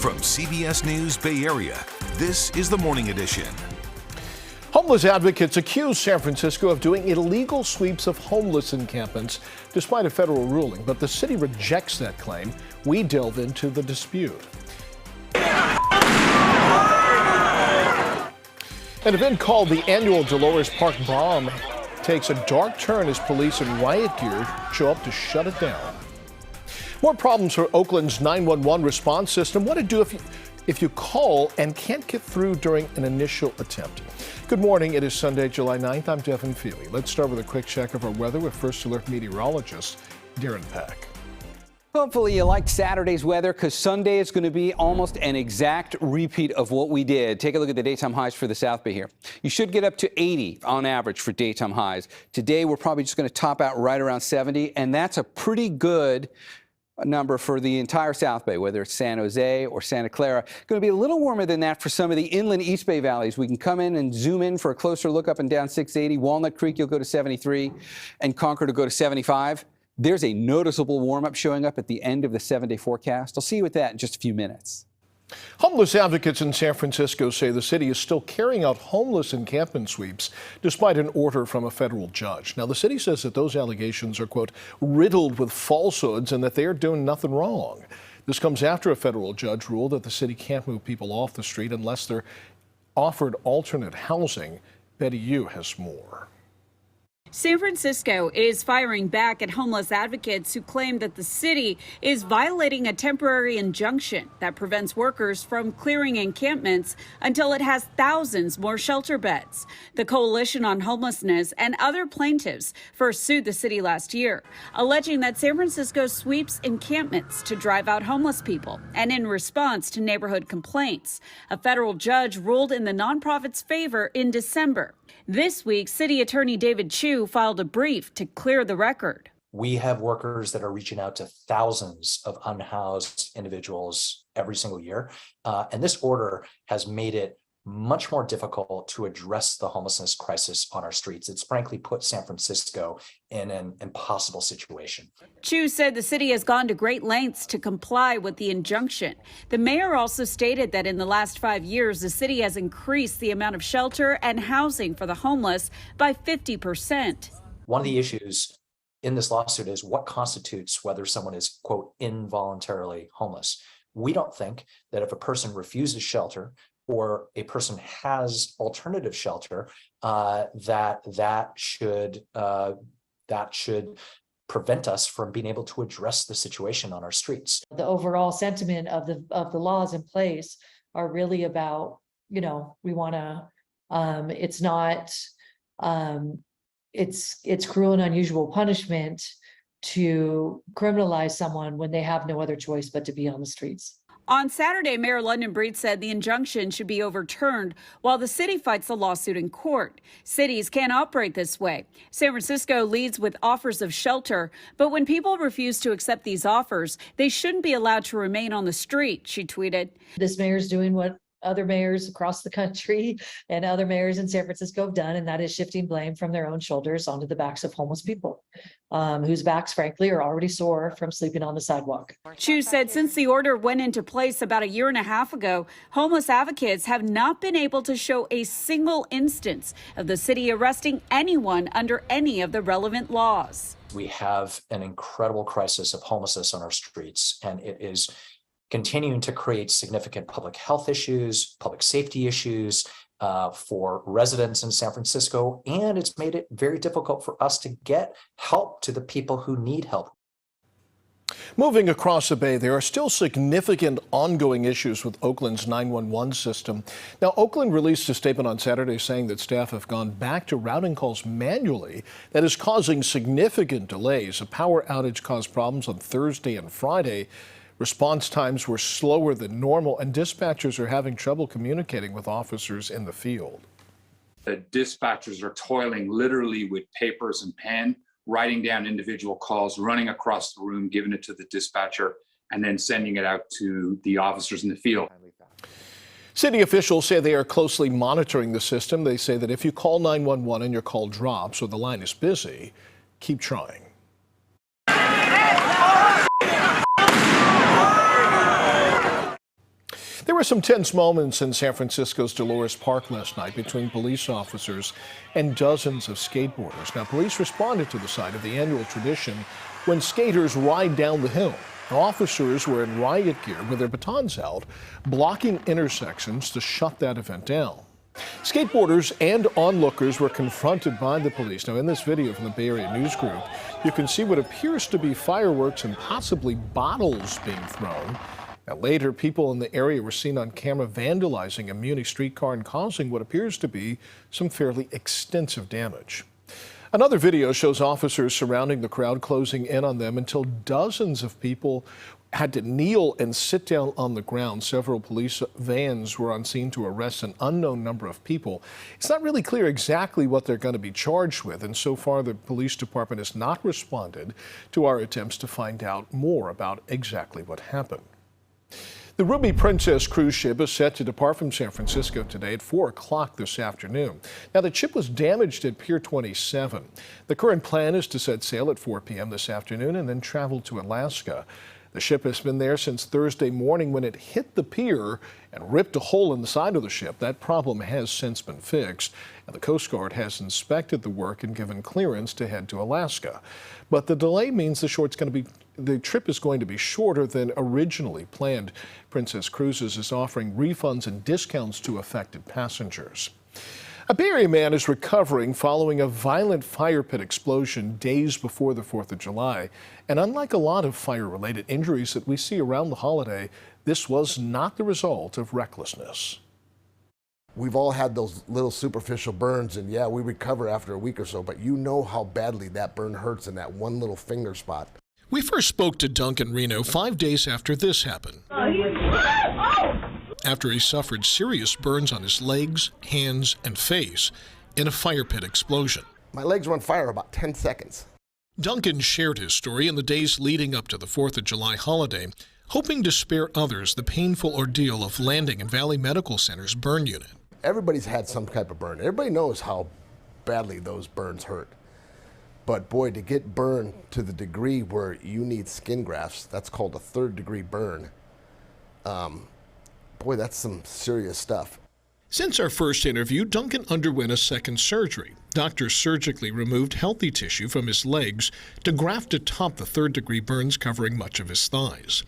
From CBS News Bay Area, this is the Morning Edition. Homeless advocates accuse San Francisco of doing illegal sweeps of homeless encampments despite a federal ruling, but the city rejects that claim. We delve into the dispute. An event called the annual Dolores Park Bomb takes a dark turn as police in riot gear show up to shut it down. More problems for Oakland's 911 response system. What to do if you call and can't get through during an initial attempt. Good morning. It is Sunday, July 9th. I'm Devin Feely. Let's start with a quick check of our weather with First Alert meteorologist Darren Peck. Hopefully you liked Saturday's weather because Sunday is going to be almost an exact repeat of what we did. Take a look at the daytime highs for the South Bay here. You should get up to 80 on average for daytime highs. Today we're probably just going to top out right around 70, and that's a pretty good number for the entire South Bay, whether it's San Jose or Santa Clara. Going to be a little warmer than that for some of the inland East Bay valleys. We can come in and zoom in for a closer look up and down 680. Walnut Creek, you'll go to 73, and Concord will go to 75. There's a noticeable warm-up showing up at the end of the 7-day forecast. I'll see you with that in just a few minutes. Homeless advocates in San Francisco say the city is still carrying out homeless encampment sweeps despite an order from a federal judge. Now, the city says that those allegations are, quote, riddled with falsehoods and that they are doing nothing wrong. This comes after a federal judge ruled that the city can't move people off the street unless they're offered alternate housing. Betty Yu has more. San Francisco is firing back at homeless advocates who claim that the city is violating a temporary injunction that prevents workers from clearing encampments until it has thousands more shelter beds. The Coalition on Homelessness and other plaintiffs first sued the city last year, alleging that San Francisco sweeps encampments to drive out homeless people. And in response to neighborhood complaints, a federal judge ruled in the nonprofit's favor in December. This week, City Attorney David Chu filed a brief to clear the record. We have workers that are reaching out to thousands of unhoused individuals every single year. And this order has made it much more difficult to address the homelessness crisis on our streets. It's frankly put San Francisco in an impossible situation. Chu said the city has gone to great lengths to comply with the injunction. The mayor also stated that in the last 5 years, the city has increased the amount of shelter and housing for the homeless by 50%. One of the issues in this lawsuit is what constitutes whether someone is, quote, involuntarily homeless. We don't think that if a person refuses shelter or a person has alternative shelter, that should prevent us from being able to address the situation on our streets. The overall sentiment of the laws in place are really about, we want to. It's not. It's cruel and unusual punishment to criminalize someone when they have no other choice but to be on the streets. On Saturday, Mayor London Breed said the injunction should be overturned while the city fights the lawsuit in court. Cities can't operate this way. San Francisco leads with offers of shelter, but when people refuse to accept these offers, they shouldn't be allowed to remain on the street, she tweeted. This mayor's doing what other mayors across the country and other mayors in San Francisco have done, and that is shifting blame from their own shoulders onto the backs of homeless people, whose backs, frankly, are already sore from sleeping on the sidewalk. Chu said since the order went into place about a year and a half ago, homeless advocates have not been able to show a single instance of the city arresting anyone under any of the relevant laws. We have an incredible crisis of homelessness on our streets, and it is continuing to create significant public health issues, public safety issues for residents in San Francisco, and it's made it very difficult for us to get help to the people who need help. Moving across the Bay, there are still significant ongoing issues with Oakland's 911 system. Now, Oakland released a statement on Saturday saying that staff have gone back to routing calls manually. That is causing significant delays. A power outage caused problems on Thursday and Friday. Response times were slower than normal, and dispatchers are having trouble communicating with officers in the field. The dispatchers are toiling literally with papers and pen, writing down individual calls, running across the room, giving it to the dispatcher, and then sending it out to the officers in the field. City officials say they are closely monitoring the system. They say that if you call 911 and your call drops or the line is busy, keep trying. were some tense moments in San Francisco's Dolores Park last night between police officers and dozens of skateboarders. Now, police responded to the site of the annual tradition when skaters ride down the hill. Officers were in riot gear with their batons out, blocking intersections to shut that event down. Skateboarders and onlookers were confronted by the police. Now, in this video from the Bay Area News Group, you can see what appears to be fireworks and possibly bottles being thrown. Now, later, people in the area were seen on camera vandalizing a Muni streetcar and causing what appears to be some fairly extensive damage. Another video shows officers surrounding the crowd, closing in on them until dozens of people had to kneel and sit down on the ground. Several police vans were on scene to arrest an unknown number of people. It's not really clear exactly what they're going to be charged with, and so far the police department has not responded to our attempts to find out more about exactly what happened. The Ruby Princess cruise ship is set to depart from San Francisco today at 4 o'clock this afternoon. Now, the ship was damaged at Pier 27. The current plan is to set sail at 4 p.m. this afternoon and then travel to Alaska. The ship has been there since Thursday morning when it hit the pier and ripped a hole in the side of the ship. That problem has since been fixed, and the Coast Guard has inspected the work and given clearance to head to Alaska. But the delay means the trip is going to be shorter than originally planned. Princess Cruises is offering refunds and discounts to affected passengers. A Bay Area man is recovering following a violent fire pit explosion days before the 4th of July. And unlike a lot of fire-related injuries that we see around the holiday, this was not the result of recklessness. We've all had those little superficial burns, and yeah, we recover after a week or so, but you know how badly that burn hurts in that one little finger spot. We first spoke to Duncan Reno 5 days after this happened. After he suffered serious burns on his legs, hands, and face in a fire pit explosion. My legs were on fire about 10 seconds. Duncan shared his story in the days leading up to the 4th of July holiday, hoping to spare others the painful ordeal of landing in Valley Medical Center's burn unit. Everybody's had some type of burn. Everybody knows how badly those burns hurt. But boy, to get burned to the degree where you need skin grafts, that's called a 3rd-degree burn. Boy, that's some serious stuff. Since our first interview, Duncan underwent a second surgery. Doctors surgically removed healthy tissue from his legs to graft atop the 3rd-degree burns covering much of his thighs.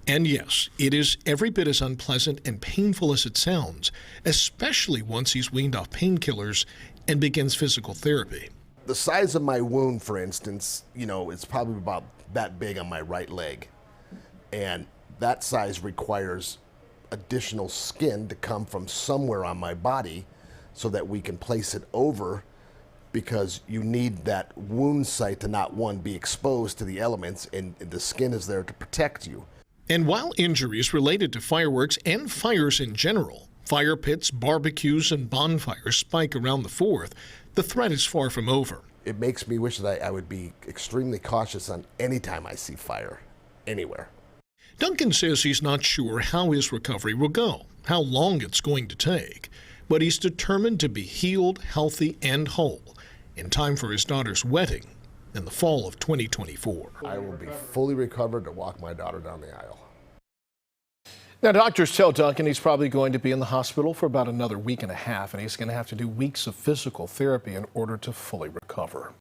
And yes, it is every bit as unpleasant and painful as it sounds, especially once he's weaned off painkillers and begins physical therapy. The size of my wound, for instance, it's probably about that big on my right leg. And that size requires additional skin to come from somewhere on my body so that we can place it over, because you need that wound site to not, one, be exposed to the elements, and the skin is there to protect you. And while injuries related to fireworks and fires in general, fire pits, barbecues, and bonfires spike around the 4th, the threat is far from over. It makes me wish that I would be extremely cautious on any time I see fire, anywhere. Duncan says he's not sure how his recovery will go, how long it's going to take, but he's determined to be healed, healthy, and whole in time for his daughter's wedding in the fall of 2024. I will be fully recovered to walk my daughter down the aisle. Now, doctors tell Duncan he's probably going to be in the hospital for about another week and a half, and he's going to have to do weeks of physical therapy in order to fully recover.